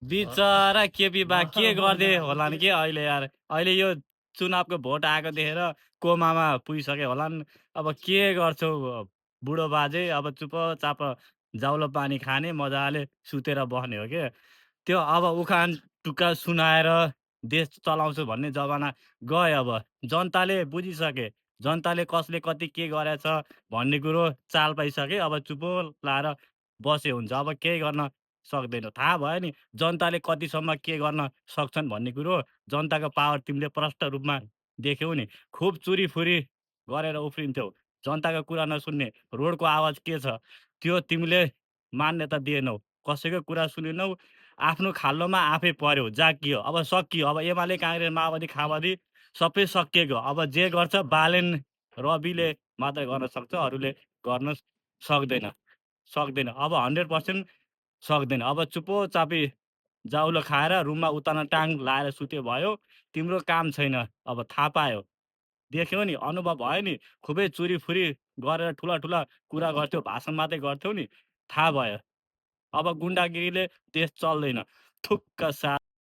बिचरा केपी बा के गर्दै होलान् के अहिले यार। अहिले यो चुनावको भोट आएको देखेर कोमामा पुगिसक्यो होलान्। अब के गर्छौ बुढो बाजे, अब चुपचाप जाउलो पानी खाने, मजाले सुतेर बस्ने हो के। त्यो अब उखान टुक्का सुनाएर देश चलाउँछु भन्ने जमाना गयो अब। जनताले बुझिसके। जनताले कसले कति के गरेछ भन्ने कुरो चाल पाइसके। अब चुपो लाएर बसे हुन्छ। अब केही गर्न सक्दैन। थाहा भयो नि जनताले कतिसम्म के गर्न सक्छन् भन्ने कुरो। जनताको पावर तिमीले प्रष्ट रूपमा देख्यौ नि। खुब चुरीफुरी गरेर उफ्रिन्थ्यौ। जनताको कुरा नसुन्ने, रोडको आवाज के छ त्यो तिमीले मान्यता दिएनौ। कसैको कुरा सुनेनौ। आफ्नो खाल्लोमा आफै पर्यौ, जाकियो। अब सकियो। अब एमाले, काङ्ग्रेस, माओवादी, खामावादी सबै सकिएको। अब जे गर्छ बालेन रविले मात्रै गर्न सक्छ, अरूले गर्न सक्दैन। सक्दैन। अब 100% सक्दैन। अब चुपोचापी जाउलो खाएर रुममा उतान टाङ लाएर सुत्यो भयो। तिम्रो काम छैन। अब थाहा पायो। देख्यौ नि, अनुभव भयो नि। खुबै चुरीफुरी गरेर ठुला कुरा गर्थ्यौ, भाषण मात्रै गर्थ्यौ नि। थाहा भयो। अब गुन्डागिरीले देश चल्दैन। थुक्क सा